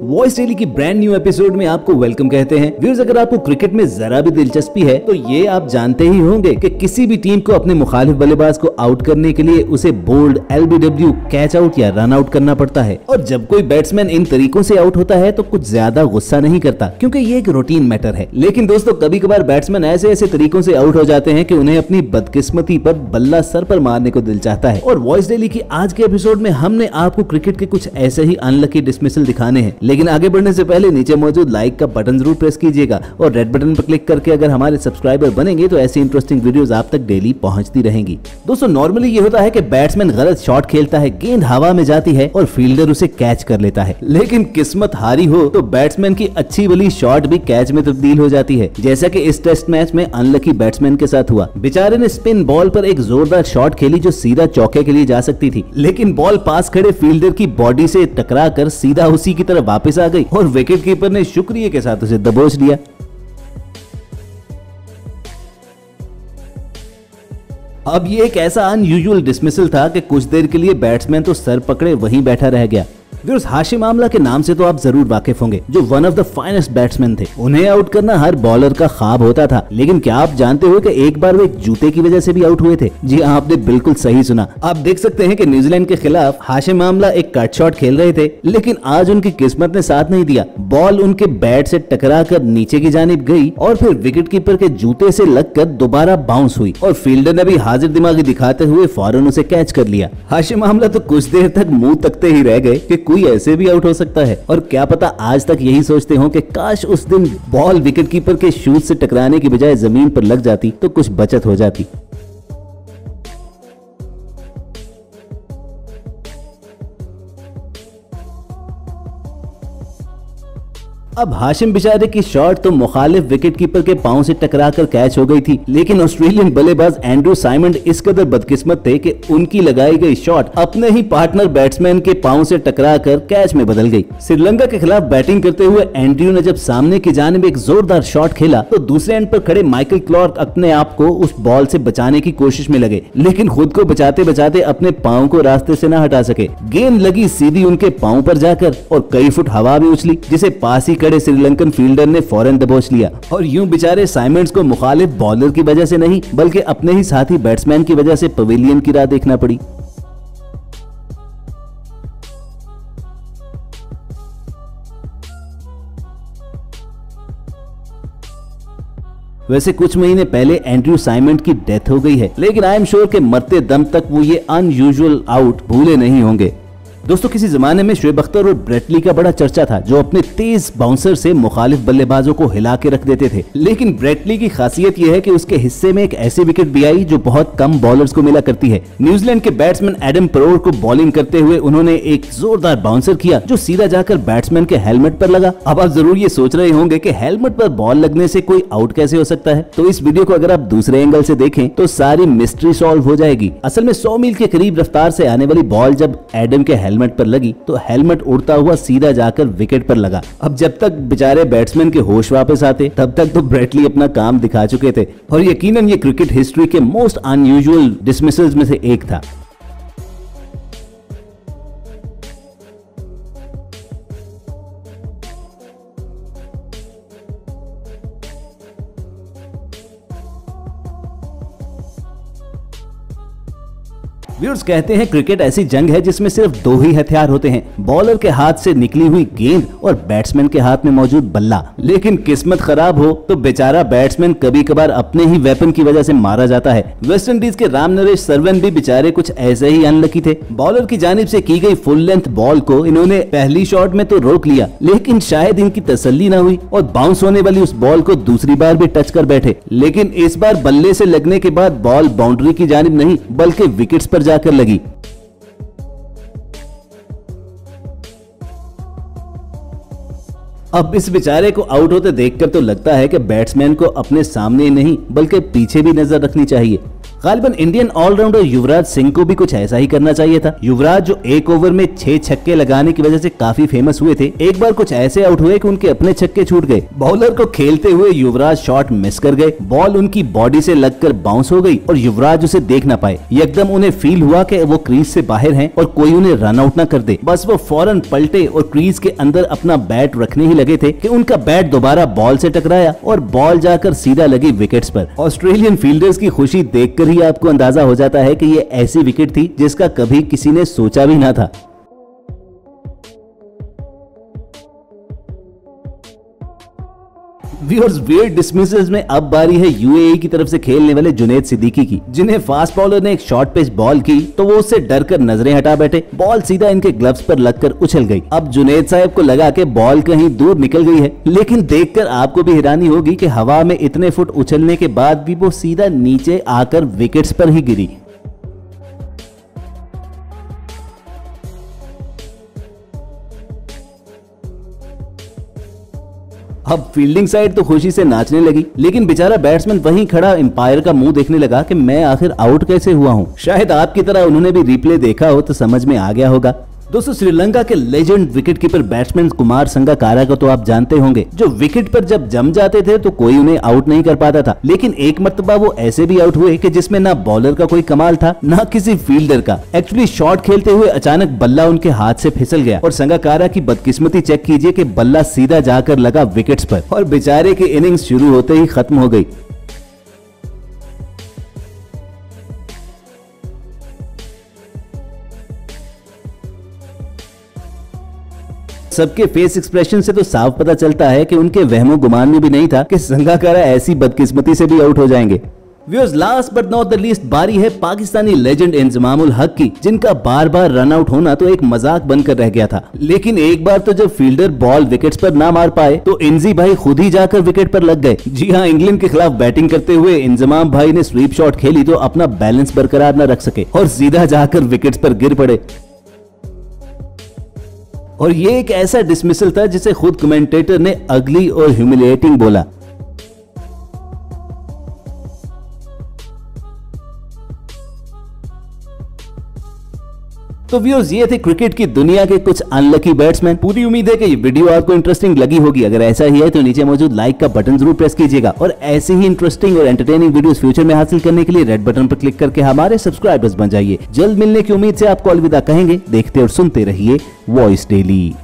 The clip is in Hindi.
वॉइस डेली की ब्रांड न्यू एपिसोड में आपको वेलकम कहते हैं। व्यूअर्स, अगर आपको क्रिकेट में जरा भी दिलचस्पी है तो ये आप जानते ही होंगे कि किसी भी टीम को अपने मुखालिफ बल्लेबाज को आउट करने के लिए उसे बोल्ड, LBW, कैच आउट या रन आउट करना पड़ता है। और जब कोई बैट्समैन इन तरीकों से आउट होता है तो कुछ ज्यादा गुस्सा नहीं करता, क्योंकि ये एक रूटीन मैटर है। लेकिन दोस्तों, कभी कभार बैट्समैन ऐसे ऐसे तरीकों से आउट हो जाते हैं कि उन्हें अपनी बदकिस्मती पर बल्ला सर पर मारने को दिल चाहता है। और वॉइस डेली की आज के एपिसोड में हमने आपको क्रिकेट के कुछ ऐसे ही अनलकी डिसमिसल दिखाने हैं। लेकिन आगे बढ़ने से पहले नीचे मौजूद लाइक का बटन जरूर प्रेस कीजिएगा और रेड बटन पर क्लिक करके अगर हमारे सब्सक्राइबर बनेंगे तो ऐसी इंटरेस्टिंग वीडियोस आप तक डेली पहुंचती रहेंगी। दोस्तों, नॉर्मली ये होता है कि बैट्समैन गलत शॉट खेलता है, गेंद हवा में जाती है और फील्डर उसे कैच कर लेता है। लेकिन किस्मत हारी हो तो बैट्समैन की अच्छी वाली शॉट भी कैच में तब्दील हो जाती है, जैसा कि इस टेस्ट मैच में अनलकी बैट्समैन के साथ हुआ। बेचारे ने स्पिन बॉल पर एक जोरदार शॉट खेली जो सीधा चौके के लिए जा सकती थी, लेकिन बॉल पास खड़े फील्डर की बॉडी से टकरा कर सीधा उसी की तरफ वापस आ गई और विकेट कीपर ने शुक्रिया के साथ उसे दबोच लिया। अब ये एक ऐसा अनयूजुअल डिसमिसल था कि कुछ देर के लिए बैट्समैन तो सर पकड़े वहीं बैठा रह गया। व्यूअर्स, हाशिम आमला के नाम से तो आप जरूर वाकिफ होंगे, जो one of the finest batsman थे। उन्हें आउट करना हर बॉलर का ख्वाब होता था, लेकिन क्या आप जानते हो कि एक बार वो एक जूते की वजह से भी आउट हुए थे? जी हाँ, आपने बिल्कुल सही सुना। आप देख सकते हैं कि न्यूजीलैंड के खिलाफ हाशिम आमला एक कट शॉट खेल रहे थे, लेकिन आज उनकी किस्मत ने साथ नहीं दिया। बॉल उनके बैट से टकरा कर नीचे की जानिब गई और फिर विकेट कीपर के जूते से लगकर दोबारा बाउंस हुई और फील्डर ने भी हाजिर दिमागी दिखाते हुए फौरन उसे कैच कर लिया। हाशिम आमला तो कुछ देर तक मुंह तकते ही रह गए कि कोई ऐसे भी आउट हो सकता है। और क्या पता आज तक यही सोचते हो कि काश उस दिन बॉल विकेट कीपर के शूज से टकराने की बजाय जमीन पर लग जाती तो कुछ बचत हो जाती। अब हाशिम बेचारे की शॉट तो मुखालिफ विकेट कीपर के पांव से टकराकर कैच हो गई थी, लेकिन ऑस्ट्रेलियन बल्लेबाज एंड्रू साइमंड इस कदर बदकिस्मत थे कि उनकी लगाई गई शॉट अपने ही पार्टनर बैट्समैन के पांव से टकराकर कैच में बदल गई। श्रीलंका के खिलाफ बैटिंग करते हुए एंड्रू ने जब सामने की जानिब एक जोरदार शॉट खेला तो दूसरे एंड पर खड़े माइकल क्लार्क अपने आप को उस बॉल से बचाने की कोशिश में लगे, लेकिन खुद को बचाते बचाते अपने पांव को रास्ते से न हटा सके। गेंद लगी सीधी उनके पांव पर जाकर और कई फुट हवा में उछली, जिसे पास ही खड़े श्रीलंकन फील्डर ने फौरन दबोच लिया। और यूं बेचारे साइमंड्स को मुखालिफ बॉलर की वजह से नहीं बल्कि अपने ही साथी बैट्समैन की वजह से पवेलियन की राह देखना पड़ी। वैसे कुछ महीने पहले एंड्रू साइमंड की डेथ हो गई है, लेकिन आई एम श्योर के मरते दम तक वो ये अनयूजुअल आउट भूले नहीं होंगे। दोस्तों, किसी जमाने में शोएब अख्तर और ब्रेट ली का बड़ा चर्चा था, जो अपने तेज बाउंसर से मुखालिफ बल्लेबाजों को हिला के रख देते थे। लेकिन ब्रेट ली की खासियत यह है कि उसके हिस्से में एक ऐसी विकेट भी आई जो बहुत कम बॉलर्स को मिला करती है। न्यूजीलैंड के बैट्समैन एडम परोर को बॉलिंग करते हुए उन्होंने एक जोरदार बाउंसर किया जो सीधा जाकर बैट्समैन के हेलमेट पर लगा। अब आप जरूर ये सोच रहे होंगे कि हेलमेट पर बॉल लगने से कोई आउट कैसे हो सकता है, तो इस वीडियो को अगर आप दूसरे एंगल से देखें तो सारी मिस्ट्री सॉल्व हो जाएगी। असल में 100 मील के करीब रफ्तार से आने वाली बॉल जब एडम के हेलमेट पर लगी तो हेलमेट उड़ता हुआ सीधा जाकर विकेट पर लगा। अब जब तक बेचारे बैट्समैन के होश वापस आते तब तक तो ब्रेट ली अपना काम दिखा चुके थे और यकीनन ये क्रिकेट हिस्ट्री के मोस्ट अनयूजुअल डिसमिसल्स में से एक था। व्यूअर्स, कहते हैं क्रिकेट ऐसी जंग है जिसमें सिर्फ दो ही हथियार होते हैं, बॉलर के हाथ से निकली हुई गेंद और बैट्समैन के हाथ में मौजूद बल्ला। लेकिन किस्मत खराब हो तो बेचारा बैट्समैन कभी कभार अपने ही वेपन की वजह से मारा जाता है। वेस्ट इंडीज के राम नरेश सरवन भी बेचारे कुछ ऐसे ही अनलकी थे। बॉलर की जानिब से की गई फुल लेंथ बॉल को इन्होंने पहली शॉट में तो रोक लिया, लेकिन शायद इनकी तसल्ली न हुई और बाउंस होने वाली उस बॉल को दूसरी बार भी टच कर बैठे। लेकिन इस बार बल्ले से लगने के बाद बॉल बाउंड्री की जानिब नहीं बल्कि विकेट्स पर जाकर लगी। अब इस बेचारे को आउट होते देखकर तो लगता है कि बैट्समैन को अपने सामने नहीं बल्कि पीछे भी नजर रखनी चाहिए। गालिबन इंडियन ऑलराउंडर युवराज सिंह को भी कुछ ऐसा ही करना चाहिए था। युवराज जो एक ओवर में 6 छक्के लगाने की वजह से काफी फेमस हुए थे, एक बार कुछ ऐसे आउट हुए कि उनके अपने छक्के छूट गए। बॉलर को खेलते हुए युवराज शॉट मिस कर गए, बॉल उनकी बॉडी से लगकर बाउंस हो गई और युवराज उसे देख ना पाए। एकदम उन्हें फील हुआ कि वो क्रीज से बाहर हैं और कोई उन्हें रन आउट ना कर दे। बस वो फौरन पलटे और क्रीज के अंदर अपना बैट रखने ही लगे थे कि उनका बैट दोबारा बॉल से टकराया और बॉल जाकर सीधा लगी विकेट्स पर। ऑस्ट्रेलियन फील्डर्स की खुशी देखकर ही आपको अंदाजा हो जाता है कि ये ऐसी विकेट थी जिसका कभी किसी ने सोचा भी ना था। व्यूअर्स, वियर्ड डिसमिसल्स में अब बारी है यूएई की तरफ से खेलने वाले जुनैद सिद्दीकी की, जिन्हें फास्ट बॉलर ने एक शॉर्ट पिच बॉल की तो वो उससे डरकर नजरें हटा बैठे। बॉल सीधा इनके ग्लव्स पर लगकर उछल गई। अब जुनैद साहब को लगा कि बॉल कहीं दूर निकल गई है, लेकिन देखकर आपको भी हैरानी होगी कि हवा में इतने फुट उछलने के बाद भी वो सीधा नीचे आकर विकेट्स पर ही गिरी। अब फील्डिंग साइड तो खुशी से नाचने लगी, लेकिन बेचारा बैट्समैन वहीं खड़ा एम्पायर का मुंह देखने लगा कि मैं आखिर आउट कैसे हुआ हूं। शायद आपकी तरह उन्होंने भी रिप्ले देखा हो तो समझ में आ गया होगा। दोस्तों, श्रीलंका के legend wicketkeeper batsman Kumar Sangakkara को तो आप जानते होंगे, जो विकेट पर जब जम जाते थे तो कोई उन्हें आउट नहीं कर पाता था। लेकिन एक मर्तबा वो ऐसे भी आउट हुए कि जिसमें ना बॉलर का कोई कमाल था ना किसी फील्डर का। एक्चुअली शॉट खेलते हुए अचानक बल्ला उनके हाथ से फिसल गया और संगाकारा की बदकिस्मती चेक कीजिए कि बल्ला सीधा जाकर लगा विकेट्स पर और बेचारे की इनिंग्स शुरू होते ही खत्म हो गई। सबके फेस एक्सप्रेशन से तो साफ पता चलता है कि उनके वहमो गुमान में भी नहीं था कि संगाकारा ऐसी बदकिस्मती से भी आउट हो जाएंगे। Viewers, last but not the least बारी है पाकिस्तानी लेजेंड इंजमाम उल हक की, जिनका बार बार रन आउट होना तो एक मजाक बनकर रह गया था। लेकिन एक बार तो जब फील्डर बॉल विकेट्स पर ना मार पाए तो इंजी भाई खुद ही जाकर विकेट पर लग गए। जी हाँ, इंग्लैंड के खिलाफ बैटिंग करते हुए इंजमाम भाई ने स्वीप शॉट खेली तो अपना बैलेंस बरकरार न रख सके और सीधा जाकर विकेट्स पर गिर पड़े। और ये एक ऐसा डिसमिसल था जिसे खुद कमेंटेटर ने अगली और ह्यूमिलिएटिंग बोला। तो व्यूअर्स, ये थे क्रिकेट की दुनिया के कुछ अनलकी बैट्समैन। पूरी उम्मीद है कि ये वीडियो आपको इंटरेस्टिंग लगी होगी। अगर ऐसा ही है तो नीचे मौजूद लाइक का बटन जरूर प्रेस कीजिएगा और ऐसे ही इंटरेस्टिंग और एंटरटेनिंग वीडियोस फ्यूचर में हासिल करने के लिए रेड बटन पर क्लिक करके हमारे सब्सक्राइबर्स बन जाइए। जल्द मिलने की उम्मीद से आपको अलविदा कहेंगे। देखते और सुनते रहिए वॉइस डेली।